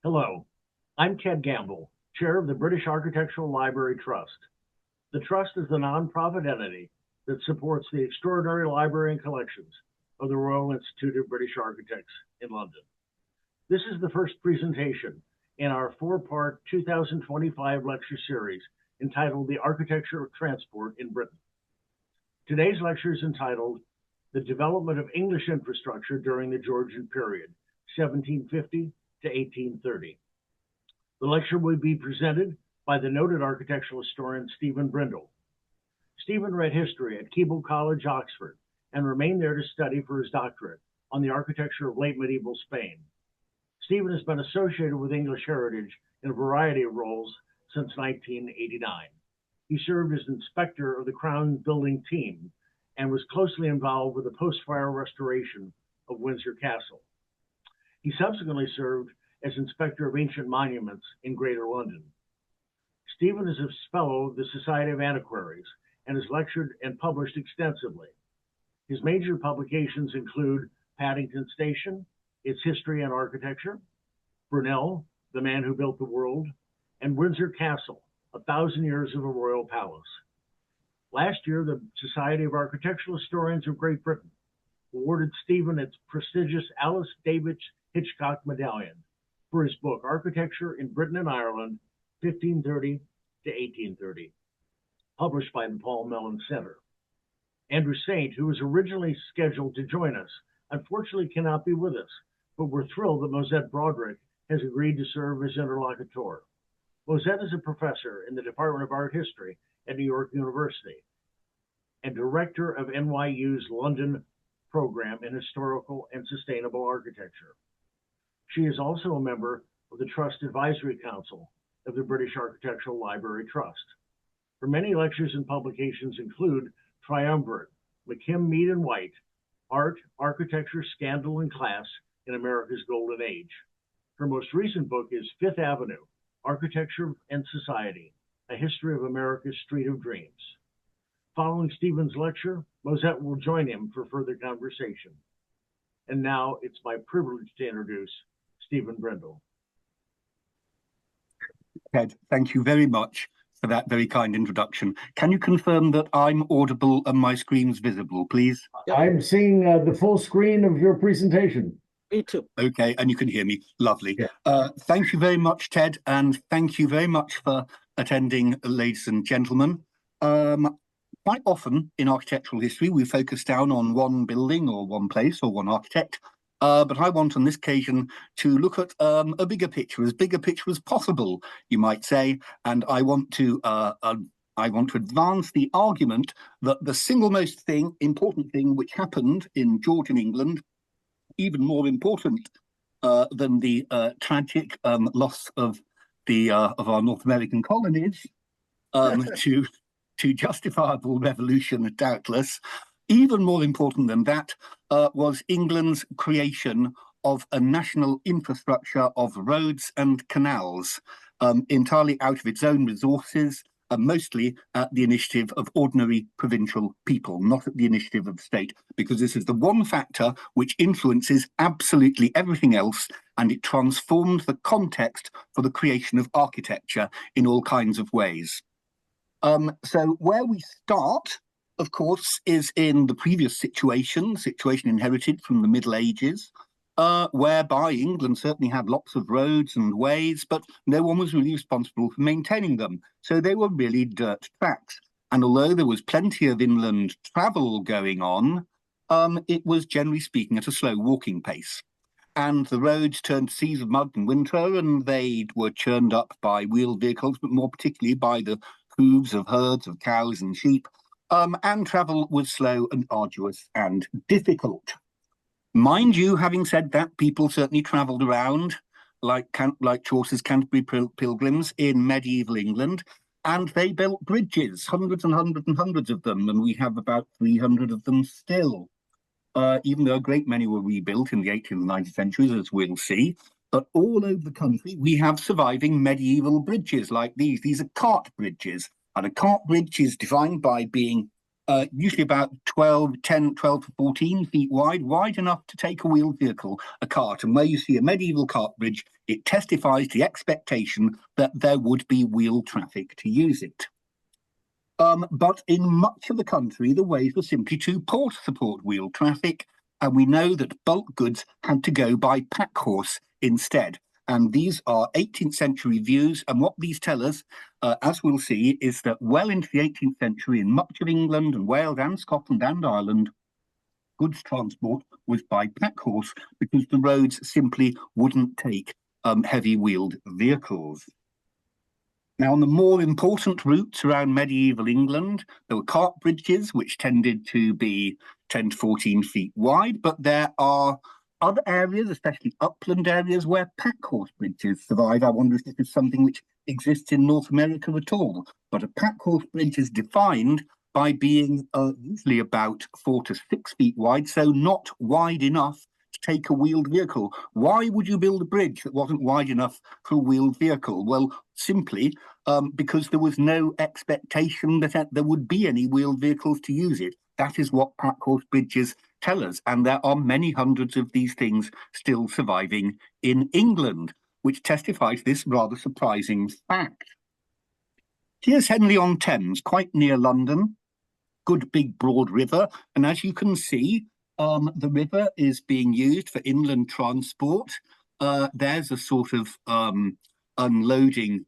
Hello, I'm Ted Gamble, Chair of the British Architectural Library Trust. The Trust is the nonprofit entity that supports the extraordinary library and collections of the Royal Institute of British Architects in London. This is the first presentation in our four-part 2025 lecture series entitled The Architecture of Transport in Britain. Today's lecture is entitled The Development of English Infrastructure During the Georgian Period, 1750 to 1830. The lecture will be presented by the noted architectural historian Stephen Brindle. Stephen read history at Keble College, Oxford, and remained there to study for his doctorate on the architecture of late medieval Spain. Stephen has been associated with English heritage in a variety of roles since 1989. He served as inspector of the Crown building team and was closely involved with the post-fire restoration of Windsor Castle. He subsequently served as Inspector of Ancient Monuments in Greater London. Stephen is a fellow of the Society of Antiquaries and has lectured and published extensively. His major publications include Paddington Station, Its History and Architecture, Brunel, The Man Who Built the World, and Windsor Castle, 1,000 Years of a Royal Palace. Last year, the Society of Architectural Historians of Great Britain awarded Stephen its prestigious Alice Davis Hitchcock Medallion for his book, Architecture in Britain and Ireland, 1530 to 1830, published by the Paul Mellon Center. Andrew Saint, who was originally scheduled to join us, unfortunately cannot be with us, but we're thrilled that Mosette Broderick has agreed to serve as interlocutor. Mosette is a professor in the Department of Art History at New York University and director of NYU's London program in historical and sustainable architecture. She is also a member of the Trust Advisory Council of the British Architectural Library Trust. Her many lectures and publications include Triumvirate, McKim, Mead and White, Art, Architecture, Scandal and Class in America's Golden Age. Her most recent book is Fifth Avenue, Architecture and Society, A History of America's Street of Dreams. Following Stephen's lecture, Mosette will join him for further conversation. And now it's my privilege to introduce Stephen Brindle. Ted, thank you very much for that very kind introduction. Can you confirm that I'm audible and my screen's visible, please? I'm seeing the full screen of your presentation. Me too. Okay, and you can hear me. Lovely. Yeah. Thank you very much, Ted, and thank you very much for attending, ladies and gentlemen. Quite often in architectural history, we focus down on one building or one place or one architect. But I want on this occasion to look at a bigger picture as possible, you might say, and I want to advance the argument that the single most important thing which happened in Georgian England, even more important than the tragic loss of our North American colonies to justifiable revolution, doubtless. Even more important than that was England's creation of a national infrastructure of roads and canals, entirely out of its own resources, mostly at the initiative of ordinary provincial people, not at the initiative of the state, because this is the one factor which influences absolutely everything else, and it transformed the context for the creation of architecture in all kinds of ways. So where we start, of course, is in the previous situation inherited from the Middle Ages, whereby England certainly had lots of roads and ways, but no one was really responsible for maintaining them. So they were really dirt tracks. And although there was plenty of inland travel going on, it was generally speaking at a slow walking pace. And the roads turned seas of mud in winter, and they were churned up by wheeled vehicles, but more particularly by the hooves of herds of cows and sheep. And travel was slow and arduous and difficult. Mind you, having said that, people certainly travelled around like Chaucer's Canterbury Pilgrims in medieval England, and they built bridges, hundreds and hundreds and hundreds of them, and we have about 300 of them still, even though a great many were rebuilt in the 18th and 19th centuries, as we'll see. But all over the country, we have surviving medieval bridges like these. These are cart bridges. And a cart bridge is defined by being usually about 10, 12 to 14 feet wide enough to take a wheeled vehicle, a cart. And where you see a medieval cart bridge, it testifies to the expectation that there would be wheeled traffic to use it. But in much of the country, the ways were simply too poor to support wheeled traffic, and we know that bulk goods had to go by pack horse instead. And these are 18th century views. And what these tell us, as we'll see, is that well into the 18th century, in much of England and Wales and Scotland and Ireland, goods transport was by pack horse because the roads simply wouldn't take heavy wheeled vehicles. Now, on the more important routes around medieval England, there were cart bridges, which tended to be 10 to 14 feet wide, but there are other areas, especially upland areas, where pack horse bridges survive. I wonder if this is something which exists in North America at all. But a pack horse bridge is defined by being usually about 4 to 6 feet wide, so not wide enough to take a wheeled vehicle. Why would you build a bridge that wasn't wide enough for a wheeled vehicle? Well, simply because there was no expectation that there would be any wheeled vehicles to use it. That is what pack horse bridges tell us, and there are many hundreds of these things still surviving in England, which testifies this rather surprising fact. Here's Henley-on-Thames, quite near London, good big broad river, and as you can see, the river is being used for inland transport. There's a sort of unloading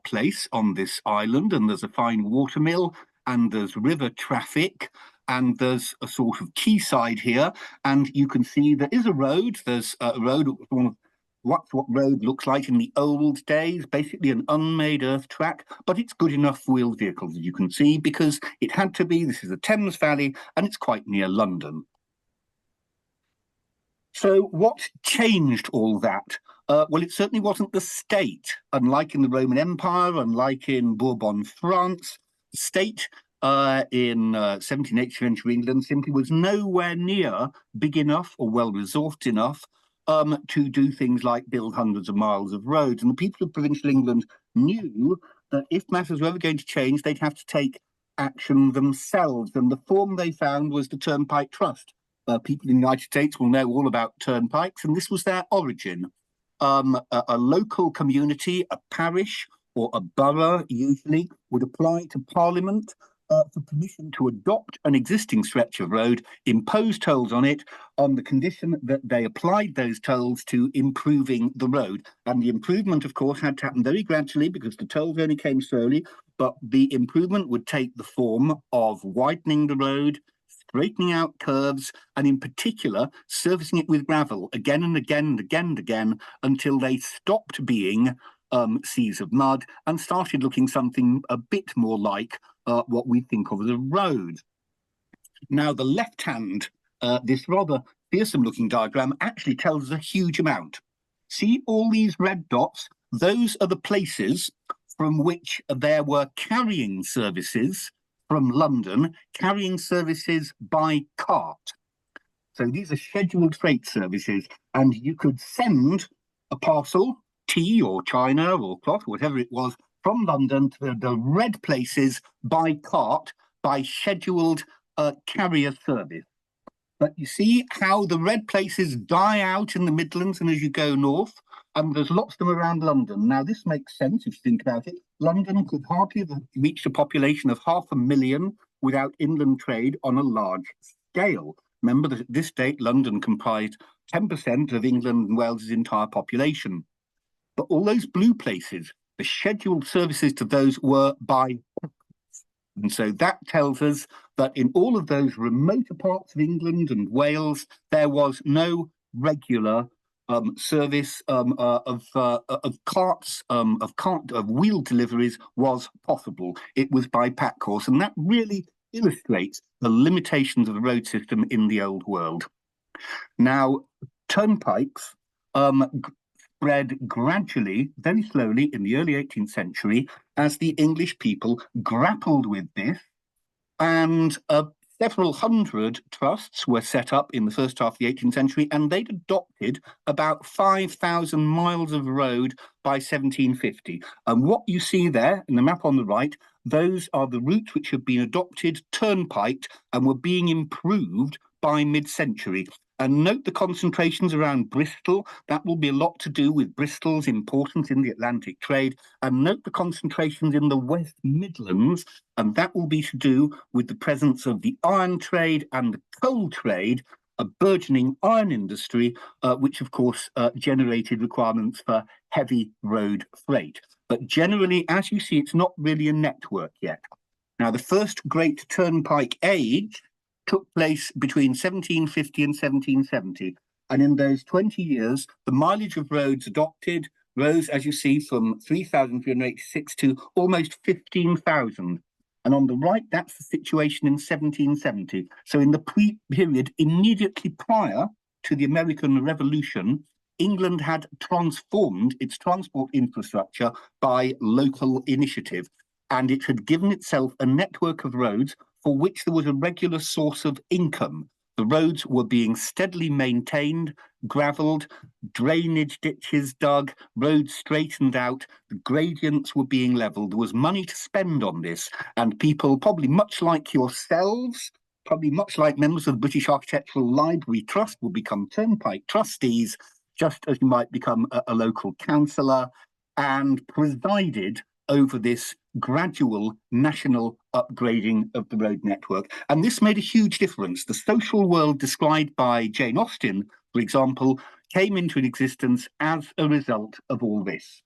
place on this island, and there's a fine watermill, and there's river traffic, and there's a sort of quayside here, and you can see there is a road. There's a road, what road looks like in the old days, basically an unmade earth track, but it's good enough for wheeled vehicles, as you can see, because it had to be. This is the Thames Valley, and it's quite near London. So what changed all that? Well, it certainly wasn't the state. Unlike in the Roman Empire, unlike in Bourbon France, the state in 17th, 18th century England simply was nowhere near big enough or well-resourced enough to do things like build hundreds of miles of roads. And the people of provincial England knew that if matters were ever going to change, they'd have to take action themselves. And the form they found was the Turnpike Trust. People in the United States will know all about turnpikes, and this was their origin. A local community, a parish or a borough usually, would apply to Parliament for permission to adopt an existing stretch of road, impose tolls on it on the condition that they applied those tolls to improving the road. And the improvement, of course, had to happen very gradually because the tolls only came slowly, but the improvement would take the form of widening the road, straightening out curves, and in particular, surfacing it with gravel again and again and again and again until they stopped being seas of mud and started looking something a bit more like what we think of as a road. Now, the left hand, this rather fearsome-looking diagram, actually tells us a huge amount. See all these red dots? Those are the places from which there were carrying services from London, carrying services by cart. So these are scheduled freight services, and you could send a parcel, tea or china or cloth, whatever it was, from London to the red places by cart, by scheduled carrier service. But you see how the red places die out in the Midlands and as you go north, and there's lots of them around London. Now, this makes sense if you think about it. London could hardly have reached a population of 500,000 without inland trade on a large scale. Remember that at this date, London comprised 10% of England and Wales's entire population. But all those blue places, the scheduled services to those were by. And so that tells us that in all of those remoter parts of England and Wales, there was no regular service of carts, of wheel deliveries was possible. It was by pack horse, and that really illustrates the limitations of the road system in the old world. Now, turnpikes spread gradually, very slowly, in the early 18th century as the English people grappled with this and Several hundred trusts were set up in the first half of the 18th century, and they'd adopted about 5,000 miles of road by 1750. And what you see there in the map on the right, those are the routes which have been adopted, turnpiked, and were being improved by mid-century. And note the concentrations around Bristol. That will be a lot to do with Bristol's importance in the Atlantic trade. And note the concentrations in the West Midlands, and that will be to do with the presence of the iron trade and the coal trade, a burgeoning iron industry, which of course generated requirements for heavy road freight. But generally, as you see, it's not really a network yet. Now, the first great turnpike age took place between 1750 and 1770. And in those 20 years, the mileage of roads adopted rose, as you see, from 3,386 to almost 15,000. And on the right, that's the situation in 1770. So in the period immediately prior to the American Revolution, England had transformed its transport infrastructure by local initiative, and it had given itself a network of roads for which there was a regular source of income. The roads were being steadily maintained, gravelled, drainage ditches dug, roads straightened out, the gradients were being levelled. There was money to spend on this, and people, probably much like yourselves, probably much like members of the British Architectural Library Trust, will become turnpike trustees, just as you might become a local councillor, and presided over this gradual national upgrading of the road network. And this made a huge difference. The social world described by Jane Austen, for example, came into existence as a result of all this.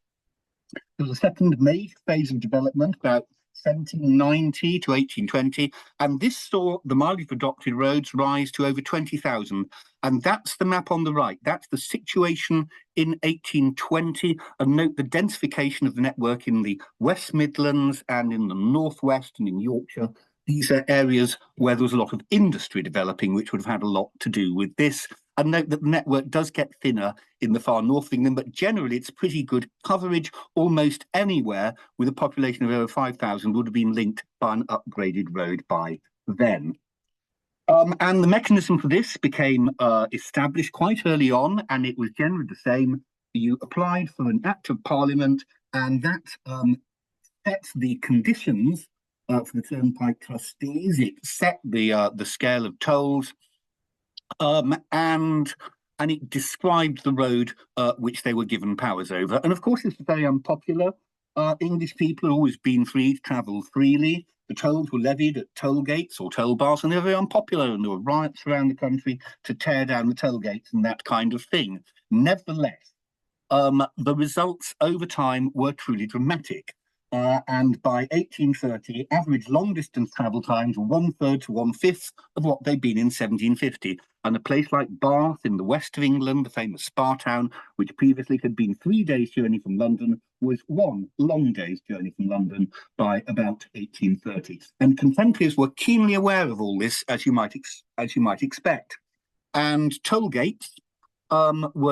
There was a second major phase of development, about 1790 to 1820, and this saw the mileage of adopted roads rise to over 20,000. And that's the map on the right. That's the situation in 1820. And note the densification of the network in the West Midlands and in the Northwest and in Yorkshire. These are areas where there was a lot of industry developing, which would have had a lot to do with this. And note that the network does get thinner in the far north of England, but generally it's pretty good coverage. Almost anywhere with a population of over 5,000 would have been linked by an upgraded road by then. And the mechanism for this became established quite early on, and it was generally the same. You applied for an Act of Parliament, and that set the conditions for the turnpike trustees. It set the scale of tolls, and it described the road which they were given powers over. And of course, it's very unpopular. English people have always been free to travel freely. The tolls were levied at toll gates or toll bars, and they were very unpopular, and there were riots around the country to tear down the toll gates and that kind of thing. Nevertheless, the results over time were truly dramatic. And by 1830, average long-distance travel times were 1/3 to 1/5 of what they'd been in 1750. And a place like Bath in the west of England, the famous Spa town, which previously had been 3 days' journey from London, was 1 long day's journey from London by about 1830. And contemporaries were keenly aware of all this, as you might expect. And toll gates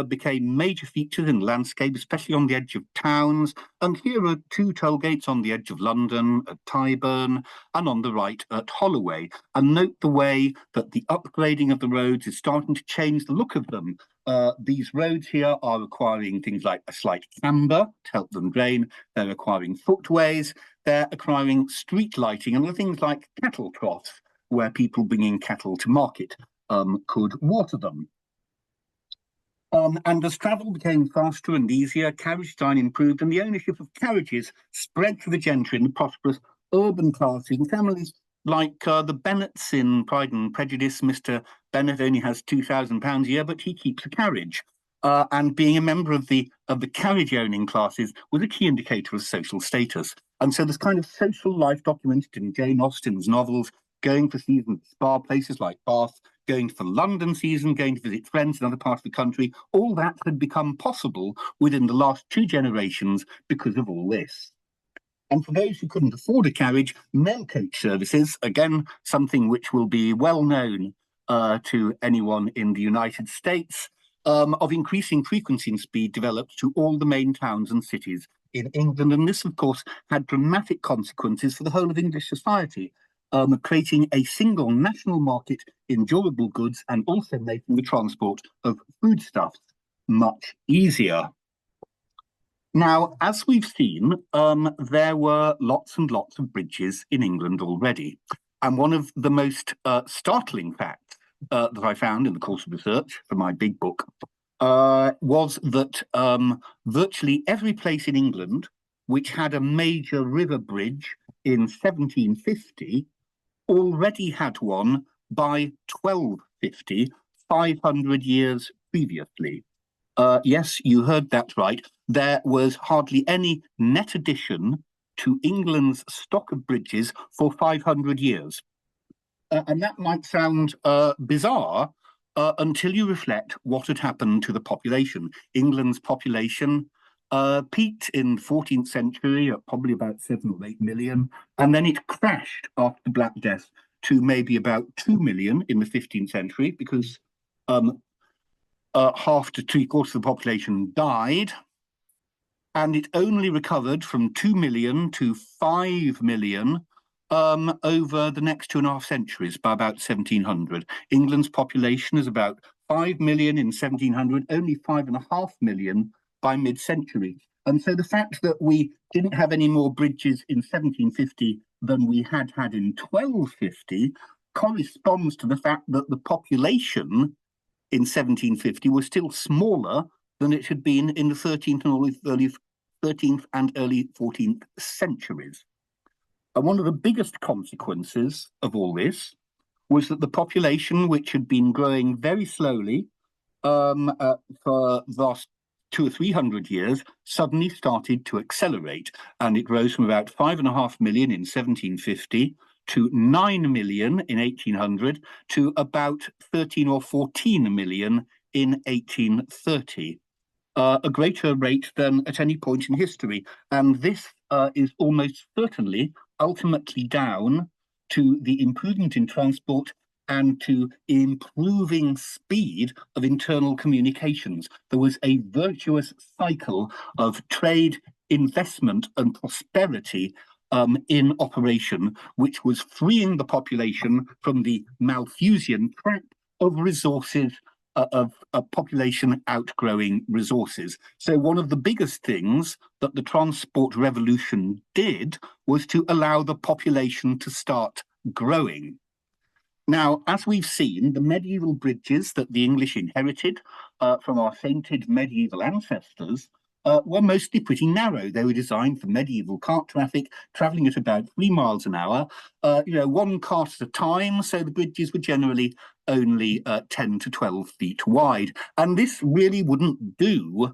became major features in the landscape, especially on the edge of towns. And here are 2 toll gates on the edge of London, at Tyburn, and on the right at Holloway. And note the way that the upgrading of the roads is starting to change the look of them. These roads here are requiring things like a slight camber to help them drain. They're requiring footways. They're acquiring street lighting and things like cattle troughs, where people bringing cattle to market could water them. And as travel became faster and easier, carriage design improved, and the ownership of carriages spread to the gentry and the prosperous urban classes and families like the Bennets in Pride and Prejudice. Mr. Bennet only has £2,000 a year, but he keeps a carriage. And being a member of the carriage-owning classes was a key indicator of social status. And so this kind of social life documented in Jane Austen's novels, going for season spa places like Bath, going for London season, going to visit friends in other parts of the country, all that had become possible within the last 2 generations because of all this. And for those who couldn't afford a carriage, mail coach services, again, something which will be well known to anyone in the United States, of increasing frequency and speed developed to all the main towns and cities in England. And this, of course, had dramatic consequences for the whole of English society. creating a single national market in durable goods and also making the transport of foodstuffs much easier. Now, as we've seen, there were lots and lots of bridges in England already. And one of the most startling facts that I found in the course of research for my big book was that virtually every place in England which had a major river bridge in 1750 already had one by 1250, 500 years previously. Yes, you heard that right. There was hardly any net addition to England's stock of bridges for 500 years. And that might sound bizarre until you reflect what had happened to the population. England's population peaked in the 14th century at probably about 7 or 8 million, and then it crashed after the Black Death to maybe about 2 million in the 15th century because half to three-quarters of the population died, and it only recovered from 2 million to 5 million over the next 2.5 centuries by about 1700. England's population is about 5 million in 1700, only 5.5 million by mid-century. And so the fact that we didn't have any more bridges in 1750 than we had in 1250 corresponds to the fact that the population in 1750 was still smaller than it had been in the 13th and early 14th centuries. And one of the biggest consequences of all this was that the population, which had been growing very slowly for the last 200 or 300 years, suddenly started to accelerate. And it rose from about 5.5 million in 1750 to 9 million in 1800 to about 13 or 14 million in 1830. A greater rate than at any point in history. And this is almost certainly ultimately down to the improvement in transport and to improving speed of internal communications. There was a virtuous cycle of trade, investment, and prosperity in operation, which was freeing the population from the Malthusian trap of resources, of a population outgrowing resources. So one of the biggest things that the transport revolution did was to allow the population to start growing. Now, as we've seen, the medieval bridges that the English inherited from our sainted medieval ancestors were mostly pretty narrow. They were designed for medieval cart traffic, travelling at about 3 miles an hour, one cart at a time, so the bridges were generally only 10 to 12 feet wide. And this really wouldn't do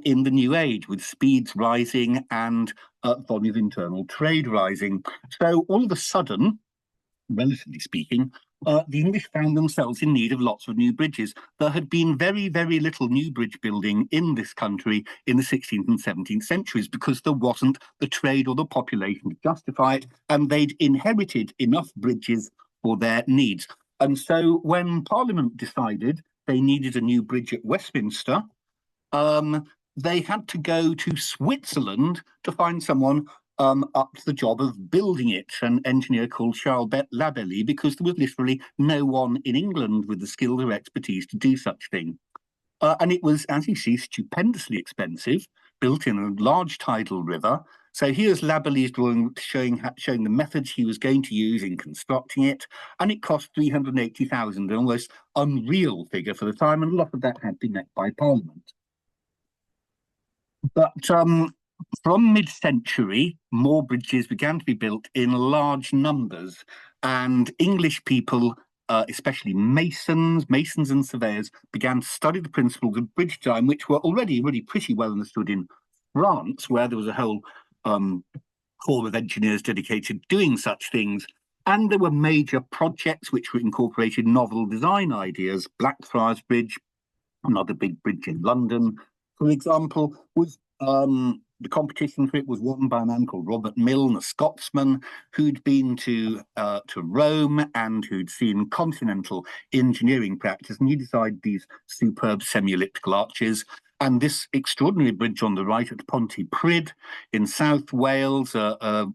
in the new age, with speeds rising and volume of internal trade rising. So all of a sudden, relatively speaking, the English found themselves in need of lots of new bridges. There had been very, very little new bridge building in this country in the 16th and 17th centuries because there wasn't the trade or the population to justify it, and they'd inherited enough bridges for their needs. And so when Parliament decided they needed a new bridge at Westminster, they had to go to Switzerland to find someone up to the job of building it, an engineer called Charles Labelli, because there was literally no one in England with the skills or expertise to do such thing. And it was, as you see, stupendously expensive, built in a large tidal river. So here's Labelli's drawing showing the methods he was going to use in constructing it, and it cost 380,000, an almost unreal figure for the time, and a lot of that had been met by Parliament. But from mid-century, more bridges began to be built in large numbers, and English people, especially masons and surveyors, began to study the principles of bridge design, which were already really pretty well understood in France, where there was a whole corps of engineers dedicated to doing such things. And there were major projects which incorporated novel design ideas. Blackfriars Bridge, another big bridge in London, for example, was the competition for it was won by a man called Robert Milne, a Scotsman who'd been to Rome and who'd seen continental engineering practice, and he designed these superb semi-elliptical arches. And this extraordinary bridge on the right at Pontypridd in South Wales, a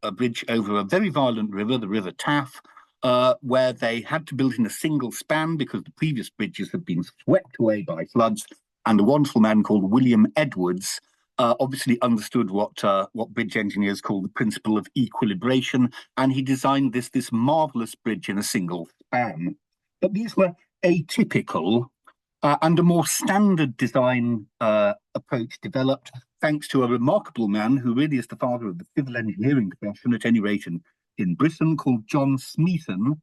a bridge over a very violent river, the River Taff, where they had to build in a single span because the previous bridges had been swept away by floods. And a wonderful man called William Edwards obviously understood what bridge engineers call the principle of equilibration, and he designed this marvelous bridge in a single span. But these were atypical, and a more standard design approach developed thanks to a remarkable man who really is the father of the civil engineering profession, at any rate in Britain, called John Smeaton.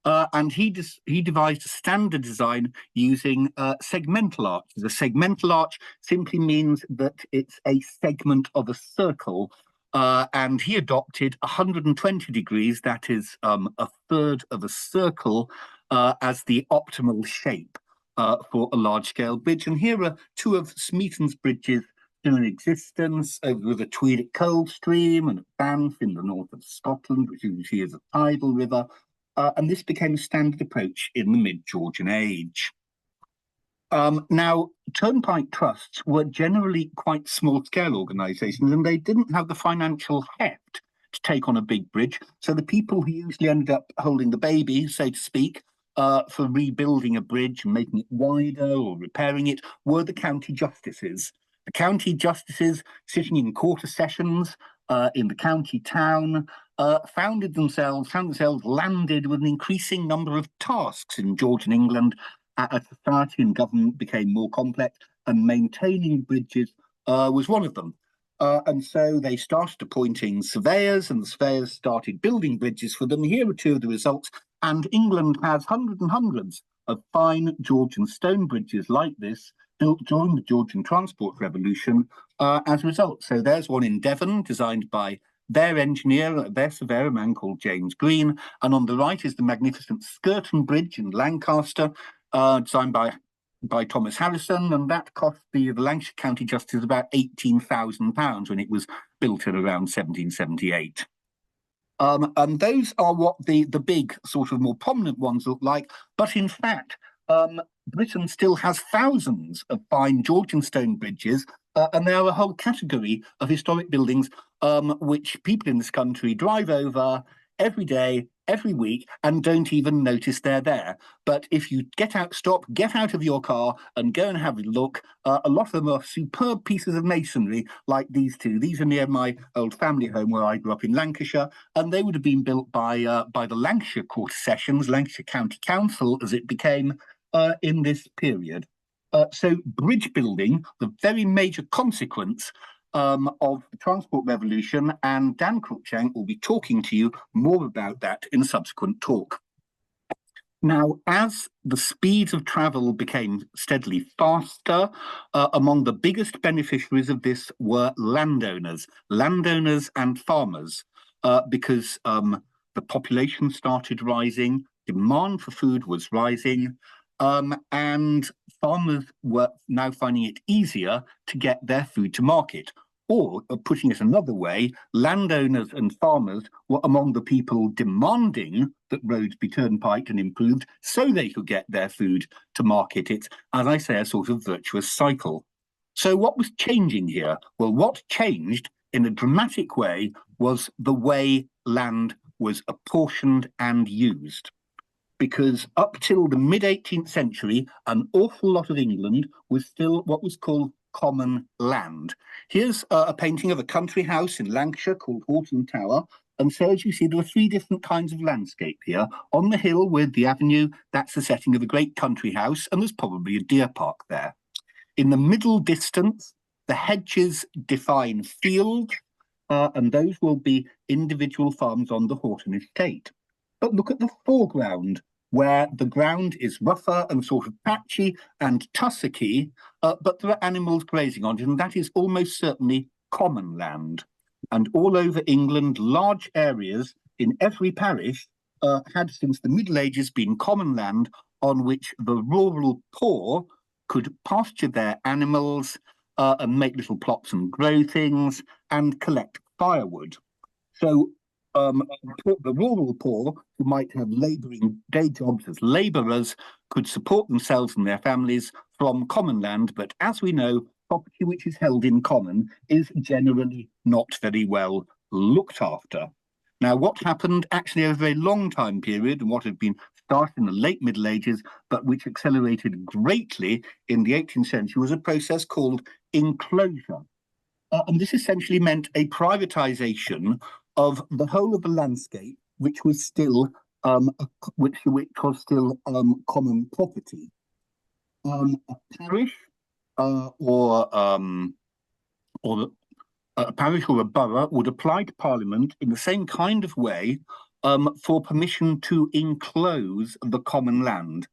And he devised a standard design using segmental arches. A segmental arch simply means that it's a segment of a circle, and he adopted 120 degrees, that is a third of a circle, as the optimal shape for a large-scale bridge. And here are two of Smeaton's bridges still in existence, over the Tweed at Coldstream and at Banff in the north of Scotland, which you see is a tidal river. And this became a standard approach in the mid-Georgian age. Now, turnpike trusts were generally quite small-scale organisations, and they didn't have the financial heft to take on a big bridge. So the people who usually ended up holding the baby, so to speak, for rebuilding a bridge and making it wider or repairing it were the county justices. The county justices sitting in quarter sessions in the county town found themselves landed with an increasing number of tasks in Georgian England as society and government became more complex, and maintaining bridges was one of them. And so they started appointing surveyors, and the surveyors started building bridges for them. Here are two of the results, and England has hundreds and hundreds of fine Georgian stone bridges like this, built during the Georgian Transport Revolution as a result. So there's one in Devon, designed by their engineer, their surveyor, a man called James Green. And on the right is the magnificent Skirton Bridge in Lancaster, designed by Thomas Harrison, and that cost the Lancashire County Justice about £18,000 when it was built in around 1778. And those are what the big, sort of more prominent ones look like. But in fact, Britain still has thousands of fine Georgian stone bridges, and there are a whole category of historic buildings which people in this country drive over every day, every week, and don't even notice they're there. But if you get out of your car and go and have a look, a lot of them are superb pieces of masonry like these two. These are near my old family home where I grew up in Lancashire, and they would have been built by the Lancashire Quarter Sessions, Lancashire County Council, as it became in this period. So bridge building, the very major consequence of the Transport Revolution, and Dan Cruikshank will be talking to you more about that in a subsequent talk. Now, as the speeds of travel became steadily faster, among the biggest beneficiaries of this were landowners and farmers, because the population started rising, demand for food was rising, and farmers were now finding it easier to get their food to market. Or, putting it another way, landowners and farmers were among the people demanding that roads be turnpiked and improved so they could get their food to market. It's, as I say, a sort of virtuous cycle. So what was changing here? Well, what changed in a dramatic way was the way land was apportioned and used. Because up till the mid-18th century, an awful lot of England was still what was called common land. Here's a painting of a country house in Lancashire called Horton Tower. And so, as you see, there are three different kinds of landscape here. On the hill with the avenue, that's the setting of a great country house, and there's probably a deer park there. In the middle distance, the hedges define field, and those will be individual farms on the Horton estate. But look at the foreground, where the ground is rougher and sort of patchy and tussocky, but there are animals grazing on it, and that is almost certainly common land. And all over England, large areas in every parish had since the Middle Ages been common land on which the rural poor could pasture their animals and make little plots and grow things and collect firewood. So the rural poor, who might have labouring day jobs as labourers, could support themselves and their families from common land. But as we know, property which is held in common is generally not very well looked after. Now, what happened actually over a very long time period, and what had been started in the late Middle Ages, but which accelerated greatly in the 18th century, was a process called enclosure. And this essentially meant a privatization of the whole of the landscape, which was still common property. A parish or a parish or a borough would apply to Parliament in the same kind of way for permission to enclose the common land.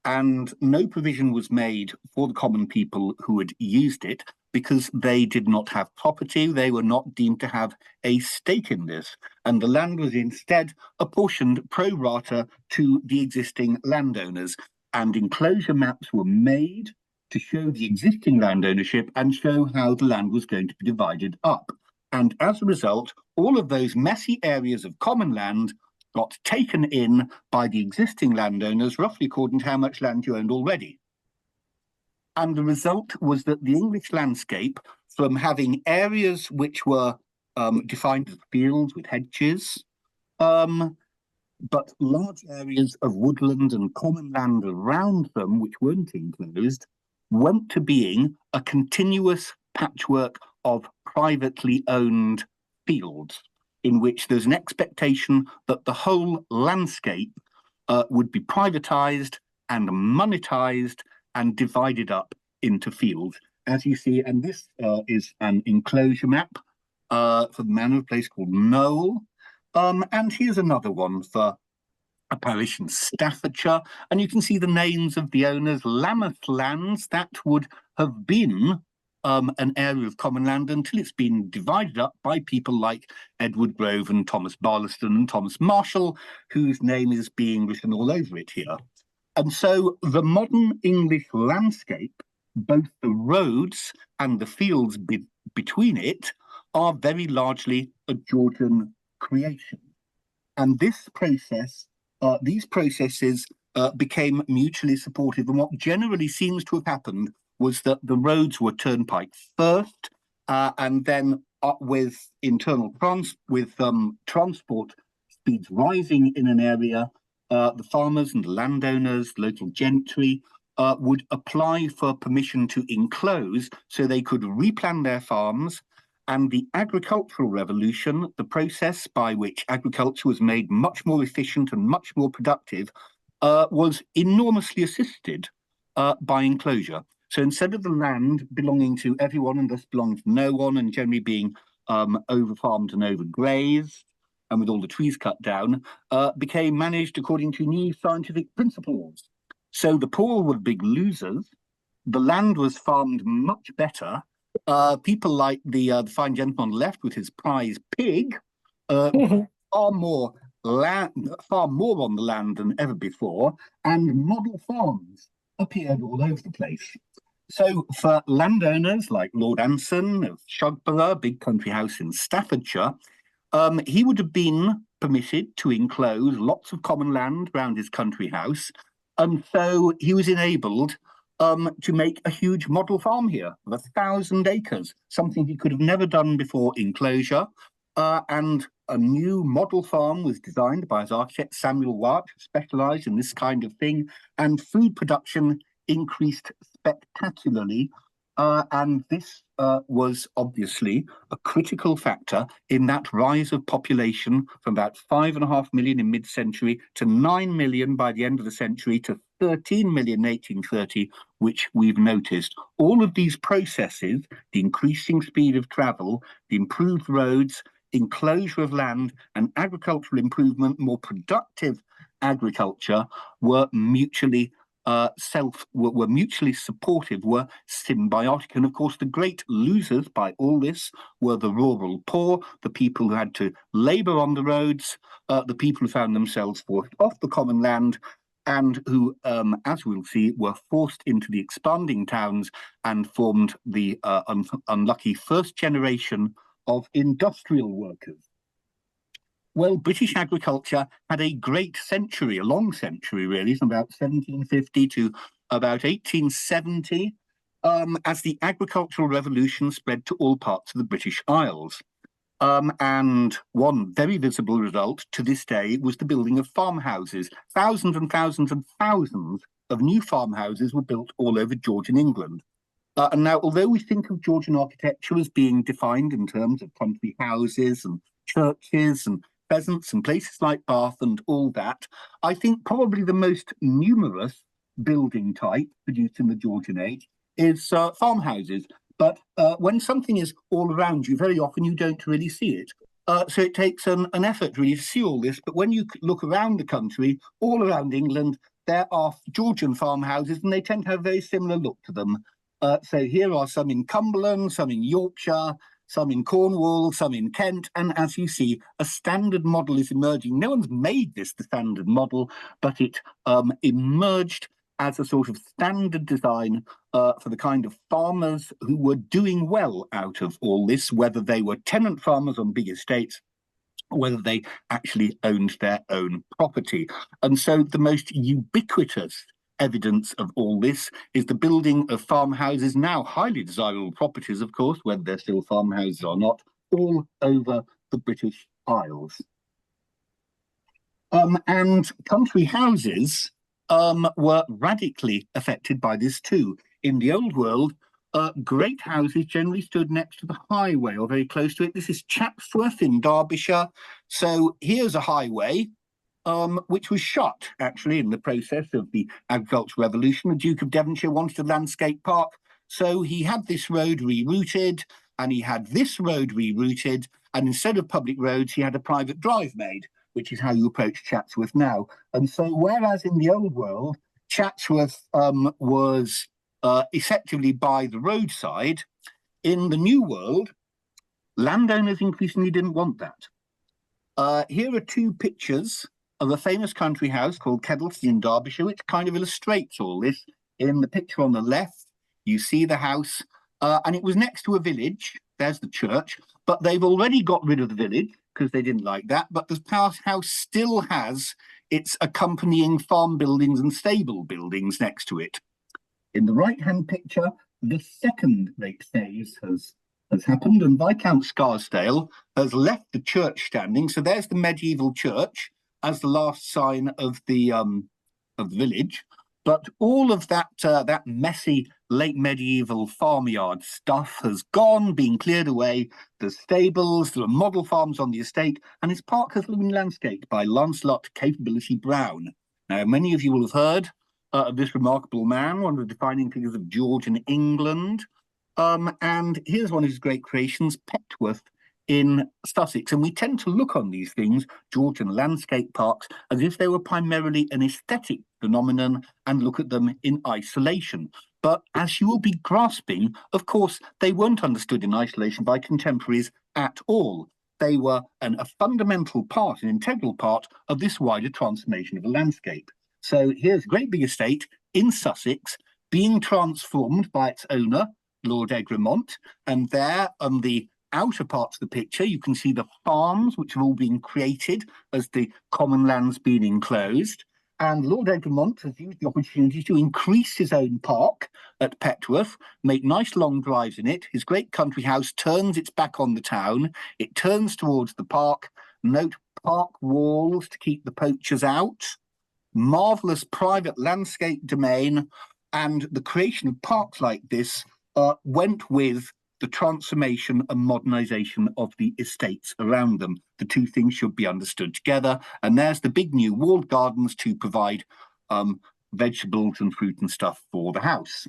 And no provision was made for the common people who had used it because they did not have property, they were not deemed to have a stake in this. And the land was instead apportioned pro rata to the existing landowners. And enclosure maps were made to show the existing land ownership and show how the land was going to be divided up. And as a result, all of those messy areas of common land got taken in by the existing landowners, roughly according to how much land you owned already. And the result was that the English landscape, from having areas which were defined as fields with hedges, but large areas of woodland and common land around them, which weren't enclosed, went to being a continuous patchwork of privately owned fields, in which there's an expectation that the whole landscape would be privatized and monetized and divided up into fields. As you see, and this is an enclosure map for the manor of a place called Knowle. And here's another one for a parish in Staffordshire. And you can see the names of the owners. Lammas Lands, that would have been an area of common land until it's been divided up by people like Edward Grove and Thomas Barlaston and Thomas Marshall, whose name is being written all over it here. And so the modern English landscape, both the roads and the fields between it, are very largely a Georgian creation. And this process, these processes became mutually supportive. And what generally seems to have happened was that the roads were turnpike first, and then with internal transport speeds rising in an area, the farmers and the landowners, local gentry, would apply for permission to enclose so they could replan their farms. And the agricultural revolution, the process by which agriculture was made much more efficient and much more productive, was enormously assisted by enclosure. So instead of the land belonging to everyone and thus belonging to no one and generally being over-farmed and over-grazed, and with all the trees cut down, became managed according to new scientific principles. So the poor were big losers. The land was farmed much better. People like the fine gentleman on the left with his prize pig, far more on the land than ever before, and model farms appeared all over the place. So for landowners like Lord Anson of Shugborough, big country house in Staffordshire, he would have been permitted to enclose lots of common land around his country house, and so he was enabled to make a huge model farm here of 1,000 acres, something he could have never done before enclosure. And a new model farm was designed by his architect Samuel Wyatt, who specialised in this kind of thing, and food production increased spectacularly. And this was obviously a critical factor in that rise of population from about 5.5 million in mid-century to 9 million by the end of the century to 13 million in 1830, which we've noticed. All of these processes, the increasing speed of travel, the improved roads, enclosure of land, and agricultural improvement, more productive agriculture, were mutually were mutually supportive, were symbiotic. And of course, the great losers by all this were the rural poor, the people who had to labour on the roads, the people who found themselves forced off the common land, and who, as we'll see, were forced into the expanding towns and formed the unlucky first generation of industrial workers. Well, British agriculture had a great century, a long century really, from about 1750 to about 1870, as the agricultural revolution spread to all parts of the British Isles. And one very visible result to this day was the building of farmhouses. Thousands and thousands and thousands of new farmhouses were built all over Georgian England. And now, although we think of Georgian architecture as being defined in terms of country houses and churches and pheasants and places like Bath and all that, I think probably the most numerous building type produced in the Georgian age is farmhouses. But when something is all around you, very often you don't really see it. So it takes an effort really to see all this. But when you look around the country, all around England, there are Georgian farmhouses, and they tend to have a very similar look to them. So here are some in Cumberland, some in Yorkshire, some in Cornwall, some in Kent. And as you see, a standard model is emerging. No one's made this the standard model, but it emerged as a sort of standard design for the kind of farmers who were doing well out of all this, whether they were tenant farmers on big estates, or whether they actually owned their own property. And so the most ubiquitous evidence of all this is the building of farmhouses, now highly desirable properties, of course, whether they're still farmhouses or not, all over the British Isles. And country houses were radically affected by this too. In the old world, great houses generally stood next to the highway or very close to it. This is Chatsworth in Derbyshire. So here's a highway, which was shut actually in the process of the agricultural revolution. The Duke of Devonshire wanted a landscape park, so he had this road rerouted, and he had this road rerouted, and instead of public roads, he had a private drive made, which is how you approach Chatsworth now. And so whereas in the old world, Chatsworth was effectively by the roadside, in the new world, landowners increasingly didn't want that. Here are two pictures of a famous country house called Catalysed in Derbyshire, which kind of illustrates all this. In the picture on the left, you see the house, and it was next to a village. There's the church, but they've already got rid of the village because they didn't like that. But the house still has its accompanying farm buildings and stable buildings next to it. In the right-hand picture, the second late phase has happened, and Viscount Scarsdale has left the church standing. So there's the medieval church as the last sign of the village. But all of that that messy late medieval farmyard stuff has gone, been cleared away. There's stables, there are model farms on the estate, and its park has been landscaped by Lancelot Capability Brown. Now, many of you will have heard of this remarkable man, one of the defining figures of Georgian England. And here's one of his great creations, Petworth in Sussex. And we tend to look on these things, Georgian landscape parks, as if they were primarily an aesthetic phenomenon and look at them in isolation. But as you will be grasping, of course, they weren't understood in isolation by contemporaries at all. They were a fundamental part, an integral part of this wider transformation of the landscape. So here's a great big estate in Sussex being transformed by its owner, Lord Egremont, and there on the outer parts of the picture, you can see the farms, which have all been created as the common land's been enclosed. And Lord Egremont has used the opportunity to increase his own park at Petworth, make nice long drives in it. His great country house turns its back on the town. It turns towards the park. Note park walls to keep the poachers out. Marvellous private landscape domain. And the creation of parks like this went with the transformation and modernisation of the estates around them. The two things should be understood together. And there's the big new walled gardens to provide vegetables and fruit and stuff for the house.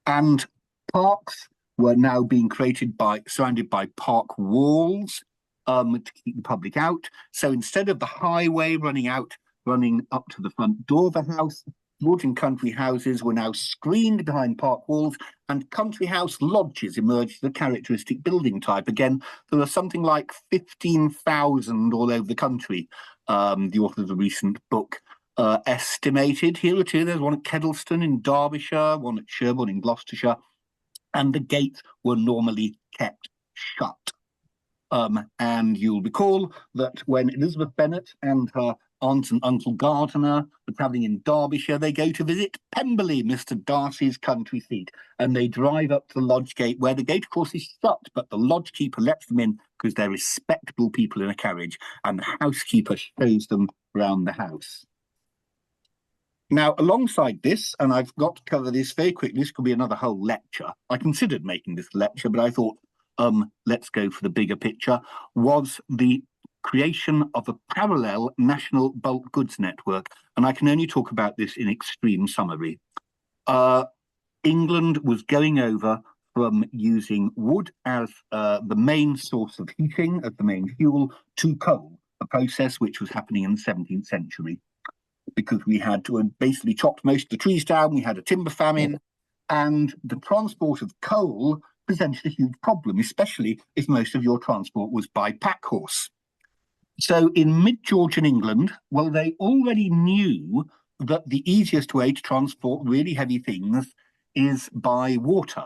And parks were now being created surrounded by park walls to keep the public out. So instead of the highway running up to the front door of the house, Georgian country houses were now screened behind park walls, and country house lodges emerged as a characteristic building type. Again, there are something like 15,000 all over the country, the author of the recent book estimated. Here are two. There's one at Kedleston in Derbyshire, one at Sherborne in Gloucestershire, and the gates were normally kept shut. And you'll recall that when Elizabeth Bennet and her aunt and uncle Gardiner were travelling in Derbyshire, they go to visit Pemberley, Mr. Darcy's country seat, and they drive up to the lodge gate, where the gate, of course, is shut, but the lodge keeper lets them in because they're respectable people in a carriage, and the housekeeper shows them around the house. Now, alongside this, and I've got to cover this very quickly, this could be another whole lecture. I considered making this lecture, but I thought, let's go for the bigger picture, was the creation of a parallel national bulk goods network. And I can only talk about this in extreme summary. England was going over from using wood as the main source of heating, as the main fuel, to coal, a process which was happening in the 17th century. Because we had to basically chopped most of the trees down, we had a timber famine, and the transport of coal presented a huge problem, especially if most of your transport was by pack horse. So in mid-Georgian England, well, they already knew that the easiest way to transport really heavy things is by water.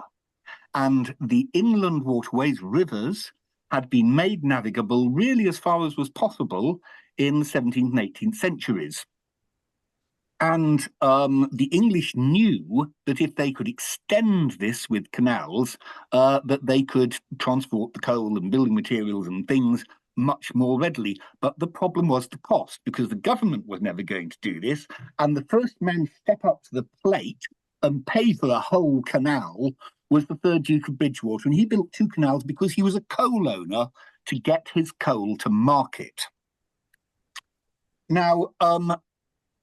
And the inland waterways, rivers, had been made navigable really as far as was possible in the 17th and 18th centuries. And the English knew that if they could extend this with canals, that they could transport the coal and building materials and things much more readily. But the problem was the cost, because the government was never going to do this. And the first man to step up to the plate and pay for a whole canal was the third Duke of Bridgewater. And he built 2 canals because he was a coal owner to get his coal to market. Now,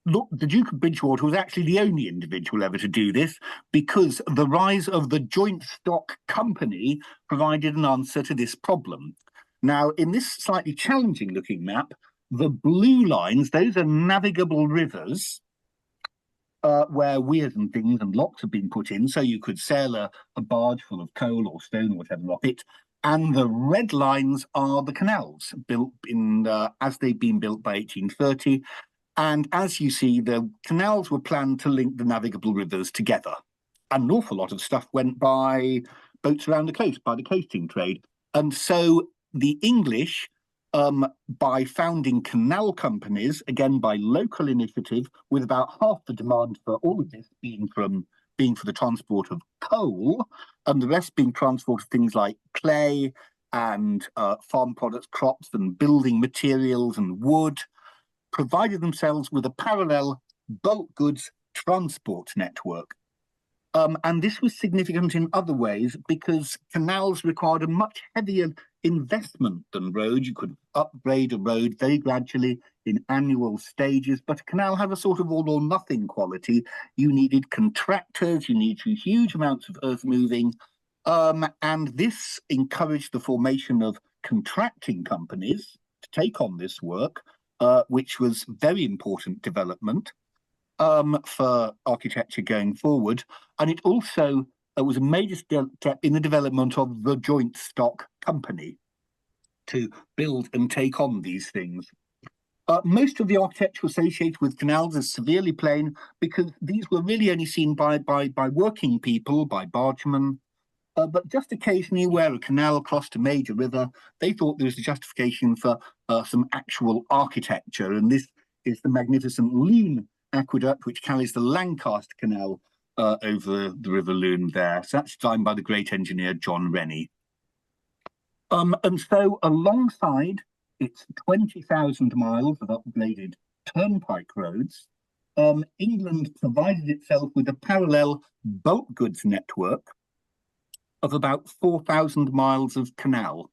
look, the Duke of Bridgewater was actually the only individual ever to do this, because the rise of the joint stock company provided an answer to this problem. Now, in this slightly challenging looking map, the blue lines, those are navigable rivers where weirs and things and locks have been put in, so you could sail a barge full of coal or stone or whatever up it. And the red lines are the canals built in as they've been built by 1830. And as you see, the canals were planned to link the navigable rivers together. And an awful lot of stuff went by boats around the coast, by the coasting trade. And so the English, by founding canal companies, again by local initiative, with about half the demand for all of this being for the transport of coal, and the rest being transport of things like clay and farm products, crops and building materials and wood, provided themselves with a parallel bulk goods transport network. And this was significant in other ways because canals required a much heavier investment than roads. You could upgrade a road very gradually in annual stages, but a canal had a sort of all or nothing quality. You needed contractors, you needed huge amounts of earth moving, and this encouraged the formation of contracting companies to take on this work, which was very important development for architecture going forward. And it also was a major step in the development of the joint stock company to build and take on these things. Most of the architecture associated with canals is severely plain because these were really only seen by working people, by bargemen, but just occasionally where a canal crossed a major river, they thought there was a justification for some actual architecture. And this is the magnificent Lune aqueduct, which carries the Lancaster Canal over the River Lune there. So that's designed by the great engineer John Rennie. And so alongside its 20,000 miles of upgraded turnpike roads, England provided itself with a parallel bulk goods network of about 4,000 miles of canal.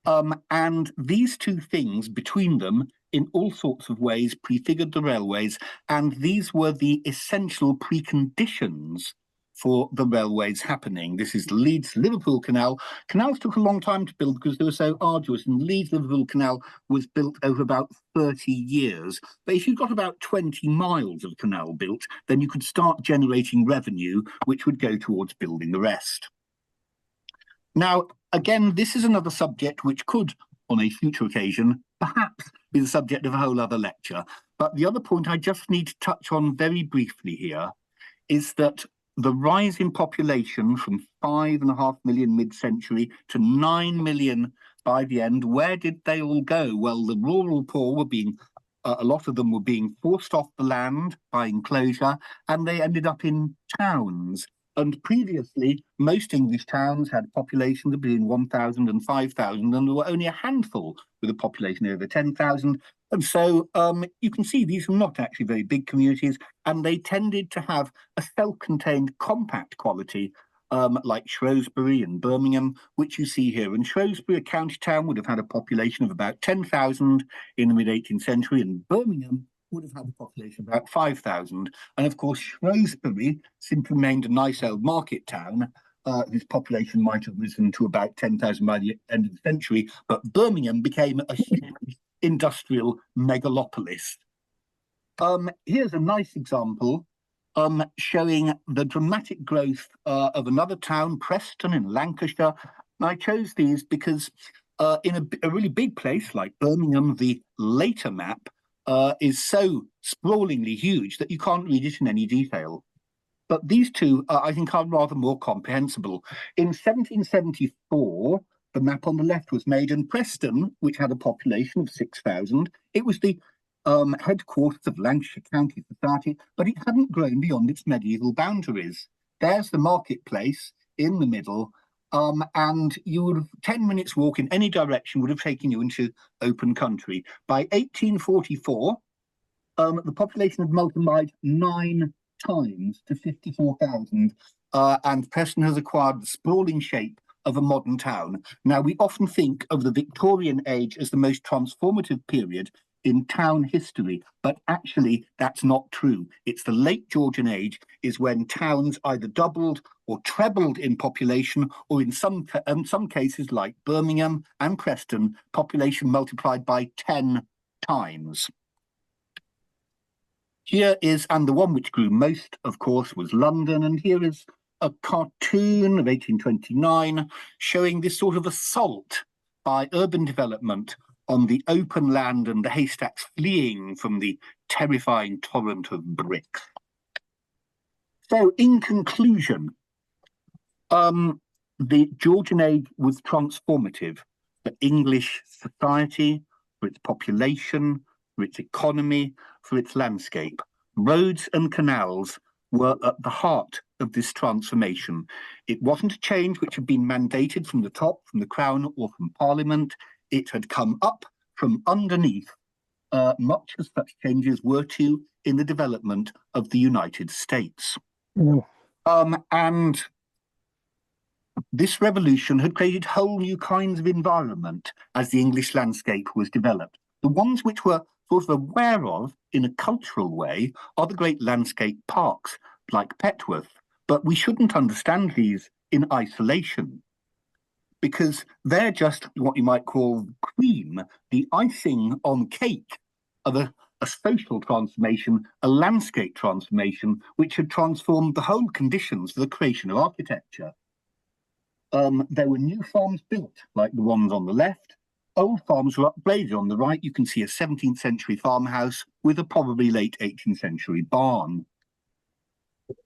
And these two things between them in all sorts of ways prefigured the railways, and these were the essential preconditions for the railways happening. This is the Leeds-Liverpool Canal. Canals took a long time to build because they were so arduous, and the Leeds-Liverpool Canal was built over about 30 years. But if you got about 20 miles of canal built, then you could start generating revenue, which would go towards building the rest. Now, again, this is another subject which could, on a future occasion, perhaps be the subject of a whole other lecture. But the other point I just need to touch on very briefly here is that the rise in population from 5.5 million mid-century to 9 million by the end, where did they all go? Well, the rural poor were being, a lot of them were being forced off the land by enclosure, and they ended up in towns. And previously, most English towns had populations of between 1,000 and 5,000, and there were only a handful with a population over 10,000. And so you can see these were not actually very big communities, and they tended to have a self-contained compact quality, like Shrewsbury and Birmingham, which you see here. And Shrewsbury, a county town, would have had a population of about 10,000 in the mid-18th century, and Birmingham would have had a population of about 5,000. And of course, Shrewsbury simply remained a nice old market town, whose population might have risen to about 10,000 by the end of the century, but Birmingham became a huge industrial megalopolis. Here's a nice example showing the dramatic growth of another town, Preston in Lancashire. And I chose these because in a really big place like Birmingham, the later map is so sprawlingly huge that you can't read it in any detail. But these two, I think, are rather more comprehensible. In 1774, the map on the left was made, and Preston, which had a population of 6,000, it was the headquarters of Lancashire County Society, but it hadn't grown beyond its medieval boundaries. There's the marketplace in the middle, and you would have 10 minutes walk in any direction would have taken you into open country. By 1844, the population had multiplied 9 times to 54,000, and Preston has acquired the sprawling shape of a modern town. Now, we often think of the Victorian age as the most transformative period in town history, but actually that's not true. It's the late Georgian age is when towns either doubled or trebled in population, or in some cases like Birmingham and Preston, population multiplied by 10 times. Here is, and the one which grew most, of course, was London, and here is a cartoon of 1829 showing this sort of assault by urban development on the open land and the haystacks fleeing from the terrifying torrent of bricks. So, in conclusion, the Georgian age was transformative for English society, for its population, for its economy, for its landscape. Roads and canals were at the heart of this transformation. It wasn't a change which had been mandated from the top, from the Crown or from Parliament. It had come up from underneath, much as such changes were to in the development of the United States. And this revolution had created whole new kinds of environment as the English landscape was developed. The ones which we're sort of aware of in a cultural way are the great landscape parks like Petworth, but we shouldn't understand these in isolation, because they're just what you might call cream, the icing on cake of a social transformation, a landscape transformation, which had transformed the whole conditions for the creation of architecture. There were new farms built, like the ones on the left. Old farms were upgraded. On the right, you can see a 17th century farmhouse with a probably late 18th century barn.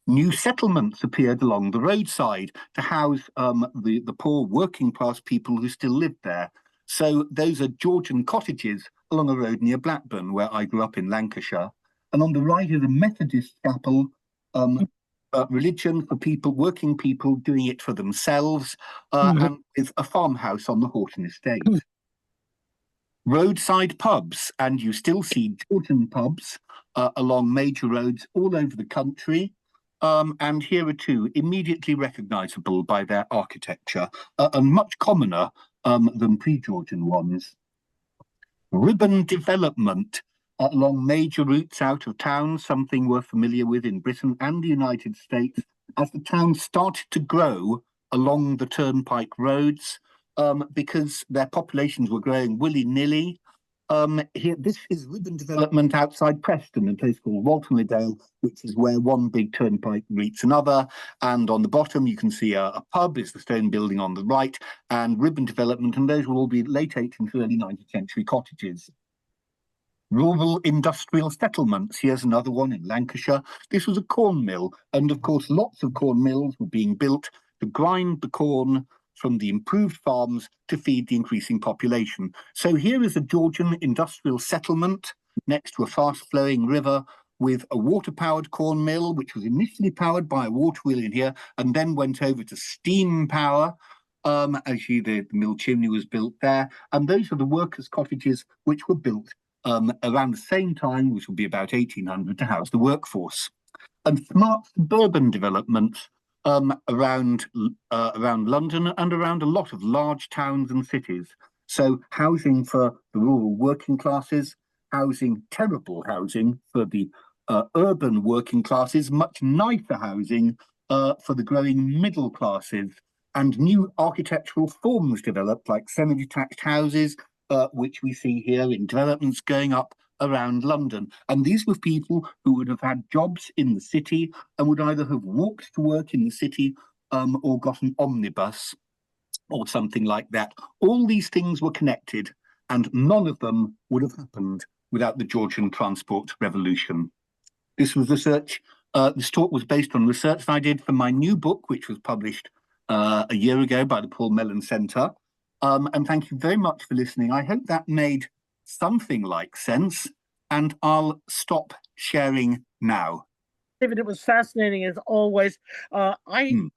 New settlements appeared along the roadside to house the poor working class people who still lived there. So those are Georgian cottages along a road near Blackburn, where I grew up in Lancashire. And on the right is a Methodist chapel, religion for people, working people doing it for themselves, and with a farmhouse on the Horton estate. Roadside pubs, and you still see Georgian pubs along major roads all over the country. And here are two immediately recognisable by their architecture, and much commoner than pre-Georgian ones. Ribbon development along major routes out of town, something we're familiar with in Britain and the United States, as the town started to grow along the turnpike roads, because their populations were growing willy-nilly. Here, this is ribbon development outside Preston, a place called Walton-le-Dale, which is where one big turnpike meets another. And on the bottom, you can see a pub, is the stone building on the right, and ribbon development, and those will all be late 18th, early 19th century cottages. Rural industrial settlements. Here's another one in Lancashire. This was a corn mill, and of course, lots of corn mills were being built to grind the corn from the improved farms to feed the increasing population. So here is a Georgian industrial settlement next to a fast-flowing river with a water-powered corn mill, which was initially powered by a water wheel in here, and then went over to steam power. Actually, the mill chimney was built there. And those are the workers' cottages which were built around the same time, which would be about 1800, to house the workforce. And smart suburban developments around London and around a lot of large towns and cities. So housing for the rural working classes, terrible housing for the urban working classes, much nicer housing for the growing middle classes, and new architectural forms developed like semi-detached houses, which we see here in developments going up around London. And these were people who would have had jobs in the city and would either have walked to work in the city or got an omnibus or something like that. All these things were connected, and none of them would have happened without the Georgian transport revolution. This was research, this talk was based on research I did for my new book, which was published a year ago by the Paul Mellon Centre. And thank you very much for listening. I hope that made something like sense, and I'll stop sharing now. David, it was fascinating as always. I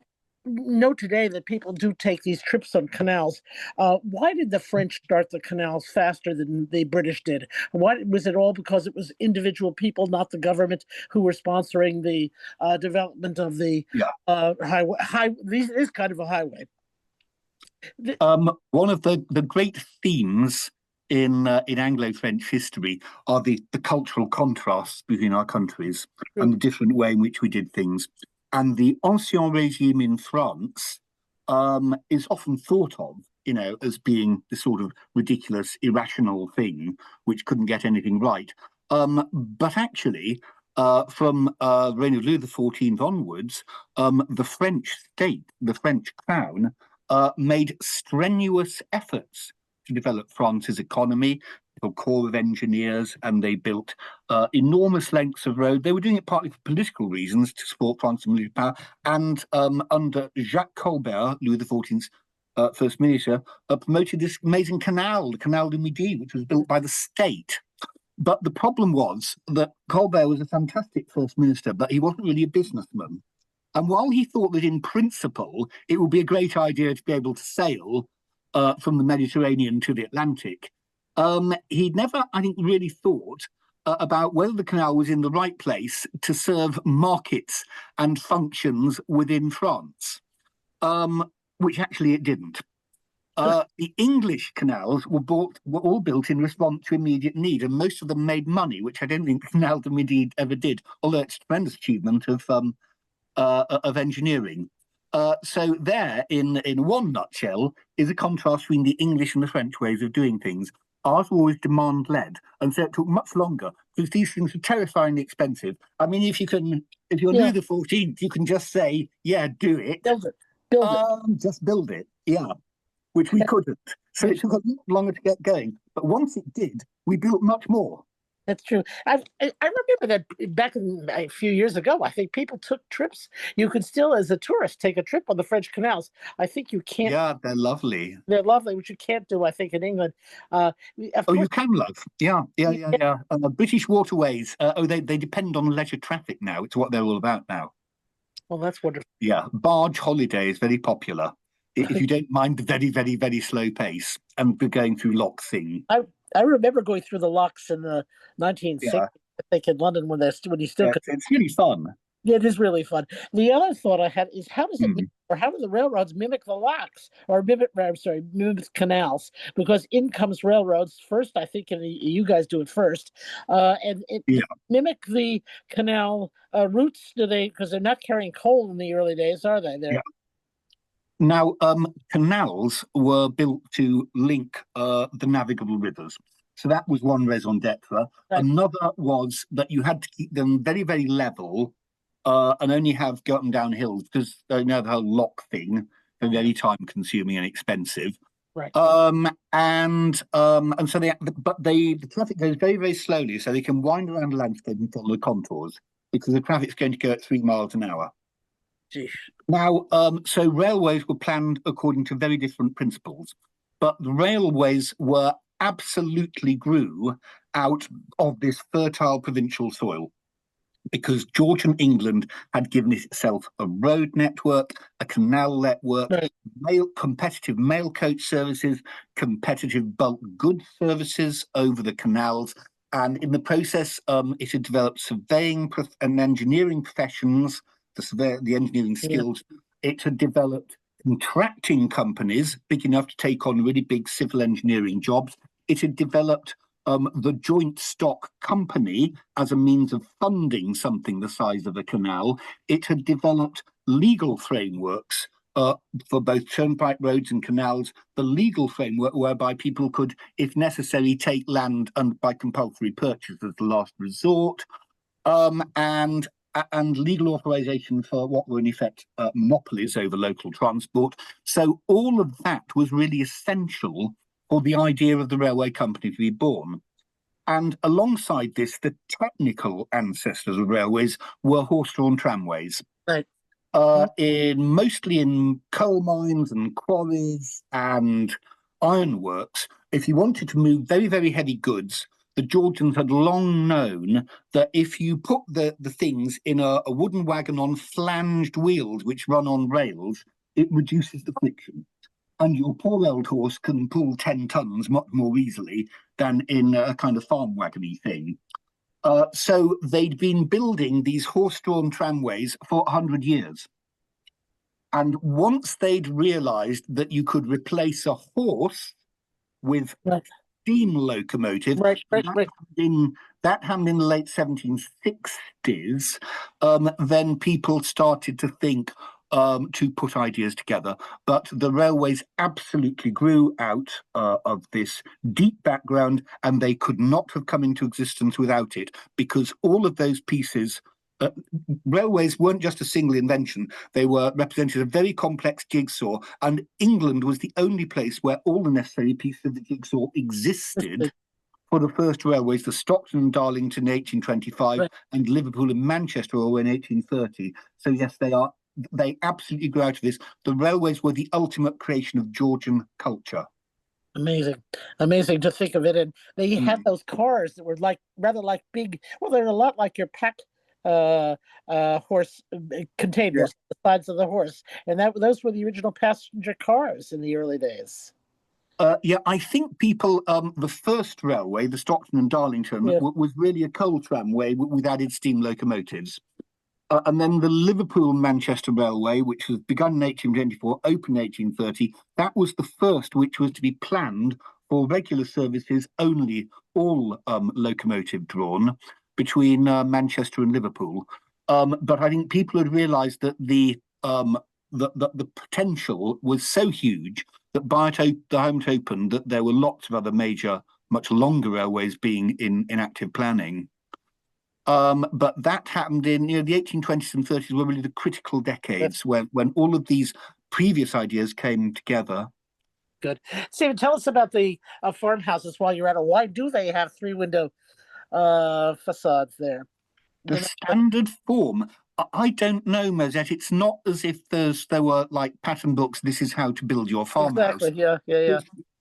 know today that people do take these trips on canals. Why did the French start the canals faster than the British did? Why was it all because it was individual people, not the government, who were sponsoring the development of the highway? This is kind of a highway. One of the great themes in Anglo-French history are the cultural contrasts between our countries and the different way in which we did things. And the Ancien Régime in France is often thought of, as being the sort of ridiculous, irrational thing which couldn't get anything right. But actually, from the reign of Louis XIV onwards, the French state, the French crown, made strenuous efforts to develop France's economy, a corps of engineers, and they built enormous lengths of road. They were doing it partly for political reasons to support France's military power, and under Jacques Colbert, Louis XIV's first minister, promoted this amazing canal, the Canal du Midi, which was built by the state. But the problem was that Colbert was a fantastic first minister, but he wasn't really a businessman. And while he thought that in principle it would be a great idea to be able to sail from the Mediterranean to the Atlantic, he'd never, I think, really thought about whether the canal was in the right place to serve markets and functions within France, which actually it didn't. The English canals were all built in response to immediate need, and most of them made money, which I don't think the Canal du Midi ever did, although it's a tremendous achievement of engineering. So there, in one nutshell, is a contrast between the English and the French ways of doing things. Ours were always demand-led, and so it took much longer because these things are terrifyingly expensive. I mean, if you're Louis XIV, you can just say, "Yeah, do it, build it, just build it." Yeah, which we couldn't. So it took a lot longer to get going. But once it did, we built much more. That's true. I remember that back a few years ago, I think people took trips. You could still, as a tourist, take a trip on the French canals. I think you can't. Yeah, they're lovely. They're lovely, which you can't do, I think, in England. You can, love. Yeah. British waterways. They depend on leisure traffic now. It's what they're all about now. Well, that's wonderful. Yeah, barge holiday is very popular. If you don't mind the very, very, very slow pace and the going through lock thing. I remember going through the locks in the 1960s, I think, in London when you still could. It's really fun. Yeah, it is really fun. The other thought I had is how do the railroads mimic the locks or mimic canals? Because in comes railroads first, I think, and you guys do it first, and mimic the canal routes. Do they? Because they're not carrying coal in the early days, are they? Yeah. Now, canals were built to link the navigable rivers. So that was one raison d'etre. Right. Another was that you had to keep them very, very level and only go up and down hills because the whole lock thing, they're very time consuming and expensive. Right. And so the traffic goes very, very slowly so they can wind around the landscape and follow the contours because the traffic's going to go at 3 miles an hour. Geez. Now, so railways were planned according to very different principles, but the railways absolutely grew out of this fertile provincial soil. because Georgian England had given itself a road network, a canal network, Right. competitive mail coach services, competitive bulk goods services over the canals. And in the process, it had developed surveying and engineering professions, the engineering skills. It had developed contracting companies big enough to take on really big civil engineering jobs. It had developed the joint stock company as a means of funding something the size of a canal. It had developed legal frameworks for both turnpike roads and canals, the legal framework whereby people could, if necessary, take land by compulsory purchase as the last resort, and legal authorization for what were in effect monopolies over local transport. So all of that was really essential for the idea of the railway company to be born. And alongside this, the technical ancestors of railways were horse-drawn tramways. Right. Mostly in coal mines and quarries and ironworks. If you wanted to move very, very heavy goods, the Georgians had long known that if you put the things in a wooden wagon on flanged wheels, which run on rails, it reduces the friction. And your poor old horse can pull 10 tons much more easily than in a kind of farm wagony thing. So they'd been building these horse-drawn tramways for 100 years. And once they'd realised that you could replace a horse with steam locomotive, that happened in the late 1760s, then people started to think to put ideas together. But the railways absolutely grew out of this deep background, and they could not have come into existence without it, because all of those pieces, railways weren't just a single invention. They represented a very complex jigsaw, and England was the only place where all the necessary pieces of the jigsaw existed. For the first railways, the Stockton and Darlington in 1825 and Liverpool and Manchester Railway in 1830. So yes, they absolutely grew out of this. The railways were the ultimate creation of Georgian culture. Amazing to think of it. And they had those cars that were rather like big. Well, they're a lot like your pack horse containers, the sides of the horse, and those were the original passenger cars in the early days. I think people, the first railway, the Stockton and Darlington, was really a coal tramway with added steam locomotives. And then the Liverpool-Manchester Railway, which was begun in 1824, opened in 1830, that was the first which was to be planned for regular services only, all locomotive drawn, between Manchester and Liverpool. But I think people had realised that the potential was so huge that by the time it opened, that there were lots of other major, much longer railways being in active planning. But that happened in the 1820s and 30s were really the critical decades when all of these previous ideas came together. Good. Stephen, tell us about the farmhouses while you're at it. Why do they have 3-window facades there? The standard form, I don't know, Mosette. It's not as if there were like pattern books. This is how to build your farmhouse. Exactly. Yeah.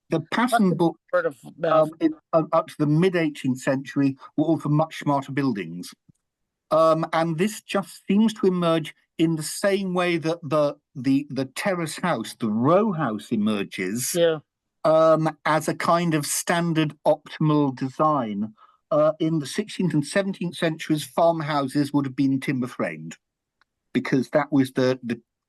The pattern book up to the mid-18th century were all for much smarter buildings. And this just seems to emerge in the same way that the terrace house, the row house emerges as a kind of standard optimal design. In the 16th and 17th centuries, farmhouses would have been timber framed because that was the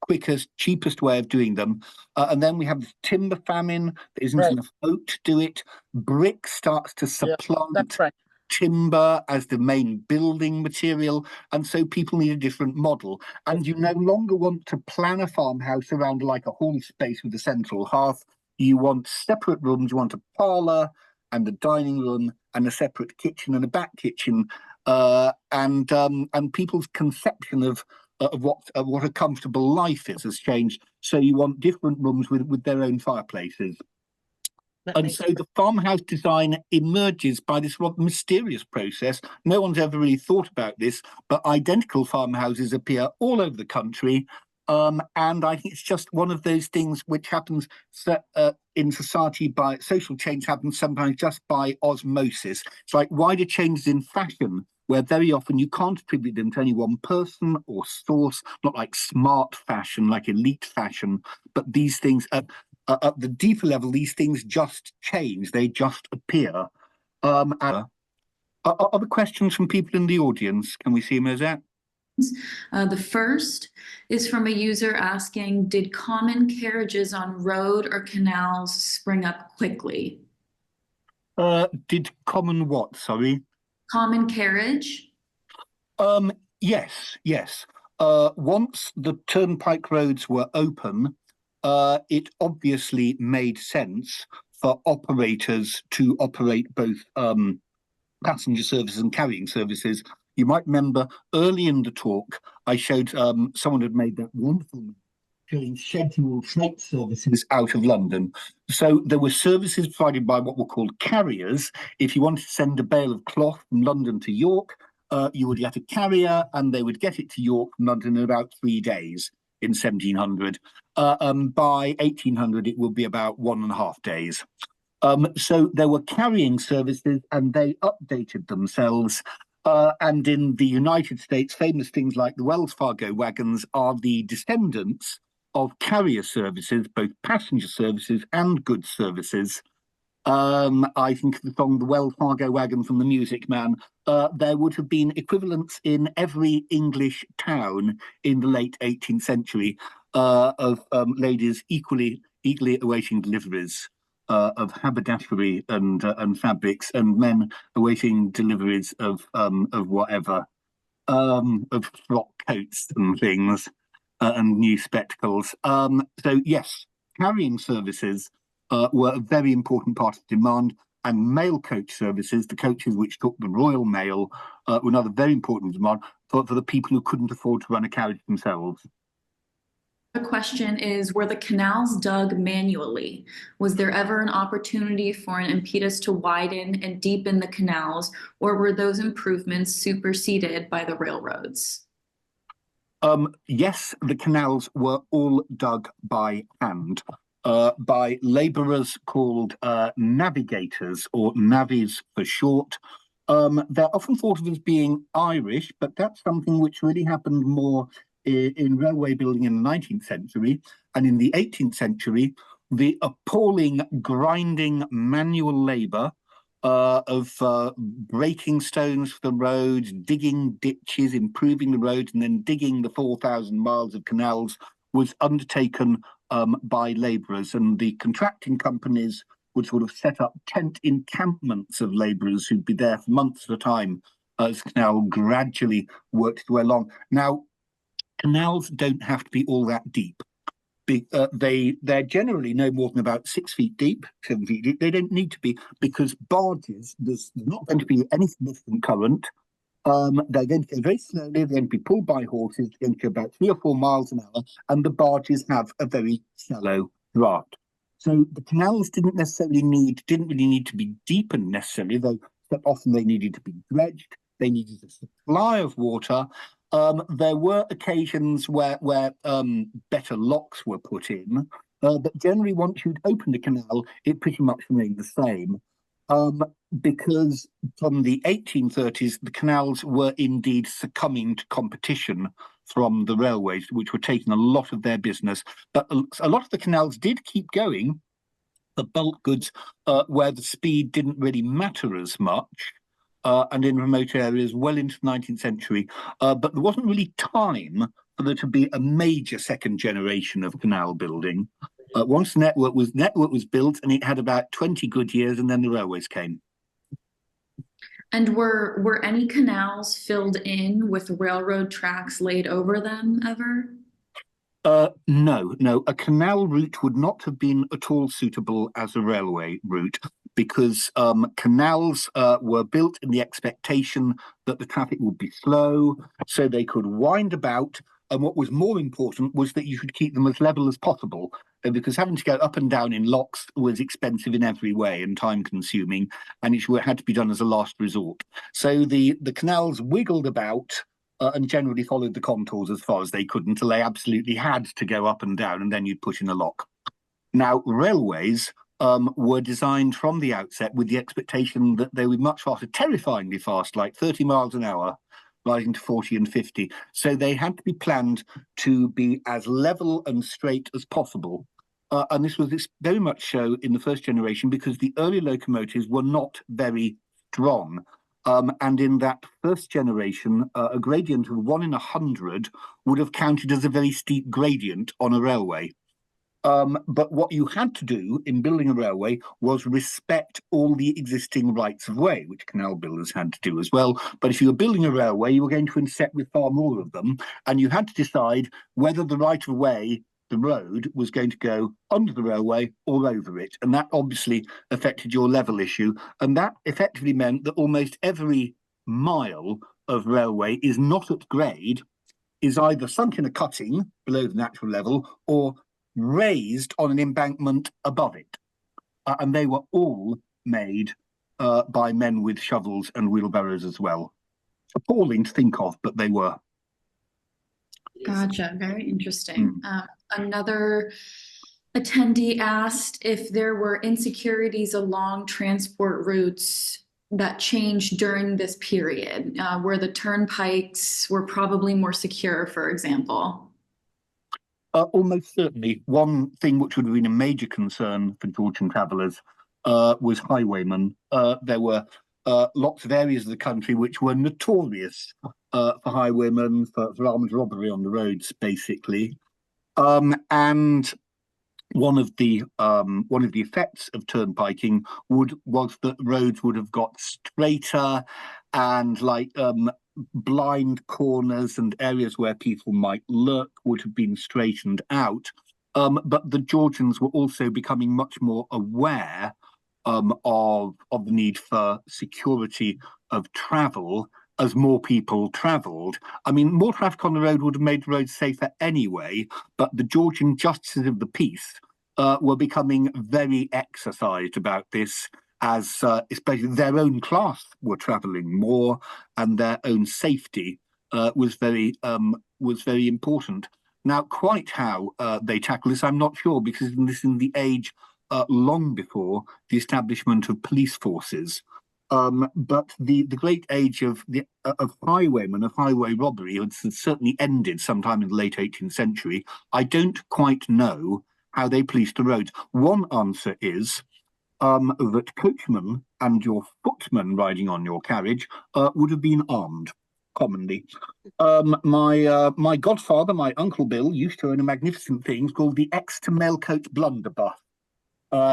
quickest, cheapest way of doing them. And then we have the timber famine. There isn't enough oak to do it. Brick starts to supplant timber as the main building material. And so people need a different model. And you no longer want to plan a farmhouse around like a hall space with a central hearth. You want separate rooms. You want a parlour and a dining room and a separate kitchen and a back kitchen. And people's conception of what a comfortable life is has changed. So you want different rooms with their own fireplaces. And so the farmhouse design emerges by this mysterious process. No one's ever really thought about this, but identical farmhouses appear all over the country. And I think it's just one of those things which happens in society by social change happens sometimes just by osmosis. It's like wider changes in fashion where very often you can't attribute them to any one person or source, not like smart fashion, like elite fashion, but these things, at the deeper level, these things just change, they just appear. Other questions from people in the audience? Can we see Mozart? The first is from a user asking, did common carriages on road or canals spring up quickly? Did common what, sorry? Common carriage? Yes. Once the turnpike roads were open, it obviously made sense for operators to operate both passenger services and carrying services. You might remember early in the talk, I showed someone had made that wonderful showing scheduled freight services out of London. So there were services provided by what were called carriers. If you wanted to send a bale of cloth from London to York, you would get a carrier and they would get it to York from London in about 3 days in 1700. By 1800, it would be about 1.5 days. So there were carrying services and they updated themselves. And in the United States, famous things like the Wells Fargo wagons are the descendants of carrier services, both passenger services and goods services. I think of the song The Wells Fargo Wagon from The Music Man. There would have been equivalents in every English town in the late 18th century of ladies equally awaiting deliveries of haberdashery and fabrics, and men awaiting deliveries of whatever, of frock coats and things, and new spectacles. So yes, carrying services were a very important part of demand, and mail coach services, the coaches which took the Royal Mail, were another very important demand for the people who couldn't afford to run a carriage themselves. The question is, were the canals dug manually? Was there ever an opportunity for an impetus to widen and deepen the canals, or were those improvements superseded by the railroads? Yes, the canals were all dug by hand, by labourers called navigators, or navvies for short. They're often thought of as being Irish, but that's something which really happened more in railway building in the 19th century. And in the 18th century, the appalling grinding manual labour of breaking stones for the roads, digging ditches, improving the roads, and then digging the 4,000 miles of canals was undertaken by labourers. And the contracting companies would sort of set up tent encampments of labourers who'd be there for months at a time as the canal gradually worked its way along. Now, canals don't have to be all that deep. They're generally no more than about 6 feet deep, 7 feet deep. They don't need to be, because barges, there's not going to be any significant current. They're going to go very slowly. They're going to be pulled by horses. They're going to go about 3 or 4 miles an hour, and the barges have a very shallow draft. So the canals didn't really need to be deepened necessarily, though often they needed to be dredged. They needed a supply of water. There were occasions where better locks were put in, but generally once you'd opened a canal, it pretty much remained the same. Because from the 1830s, the canals were indeed succumbing to competition from the railways, which were taking a lot of their business. But a lot of the canals did keep going for bulk goods where the speed didn't really matter as much. And in remote areas well into the 19th century. But there wasn't really time for there to be a major second generation of canal building. Once the network was built, and it had about 20 good years, and then the railways came. And were any canals filled in with railroad tracks laid over them ever? No. A canal route would not have been at all suitable as a railway route, because canals were built in the expectation that the traffic would be slow, so they could wind about. And what was more important was that you could keep them as level as possible, because having to go up and down in locks was expensive in every way and time consuming, and it had to be done as a last resort. So the canals wiggled about and generally followed the contours as far as they could until they absolutely had to go up and down, and then you'd put in a lock. Now, railways were designed from the outset with the expectation that they would much faster, terrifyingly fast, like 30 miles an hour, rising to 40 and 50. So they had to be planned to be as level and straight as possible. And this was very much so in the first generation because the early locomotives were not very strong. And in that first generation, a gradient of 1 in 100 would have counted as a very steep gradient on a railway. But what you had to do in building a railway was respect all the existing rights of way, which canal builders had to do as well. But if you were building a railway, you were going to intersect with far more of them, and you had to decide whether the right of way, the road, was going to go under the railway or over it. And that obviously affected your level issue. And that effectively meant that almost every mile of railway is not at grade, is either sunk in a cutting below the natural level or raised on an embankment above it. And they were all made by men with shovels and wheelbarrows as well. Appalling to think of, but they were. Gotcha. Very interesting. Another attendee asked if there were insecurities along transport routes that changed during this period, where the turnpikes were probably more secure, for example. Almost certainly. One thing which would have been a major concern for Georgian travellers was highwaymen. There were lots of areas of the country which were notorious for highwaymen, for armed robbery on the roads, basically. And one of the effects of turnpiking was that roads would have got straighter, and like blind corners and areas where people might lurk would have been straightened out. But the Georgians were also becoming much more aware of the need for security of travel as more people travelled. I mean, more traffic on the road would have made the roads safer anyway, but the Georgian justices of the peace were becoming very exercised about this, as especially their own class were travelling more, and their own safety was very important. Now, quite how they tackle this, I'm not sure, because this is in the age long before the establishment of police forces. But the great age of highwaymen, of highway robbery, had certainly ended sometime in the late 18th century. I don't quite know how they policed the roads. One answer is that coachmen and your footmen riding on your carriage would have been armed, commonly. My godfather, my Uncle Bill, used to own a magnificent thing called the Exeter Mailcoach blunderbuss,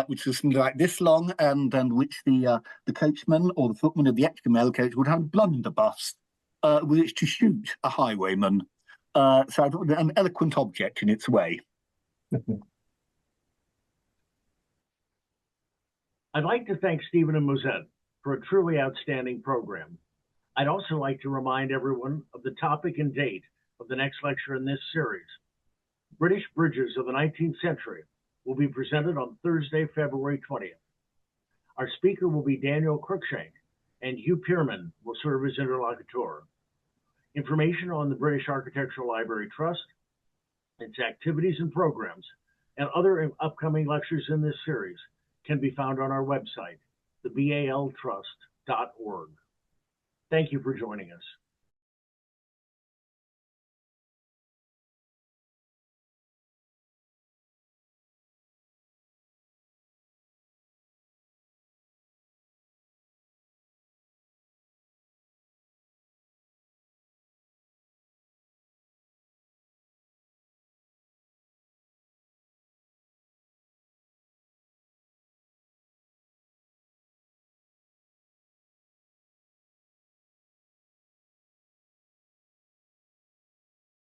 which was something like this long, and which the coachman or the footman of the Exeter Mailcoach would have a blunderbuss with which to shoot a highwayman. So I thought an eloquent object in its way. I'd like to thank Stephen and Muzette for a truly outstanding program. I'd also like to remind everyone of the topic and date of the next lecture in this series. British Bridges of the 19th Century will be presented on Thursday, February 20th. Our speaker will be Daniel Cruikshank, and Hugh Pierman will serve as interlocutor. Information on the British Architectural Library Trust, its activities and programs, and other upcoming lectures in this series can be found on our website, thebaltrust.org. Thank you for joining us.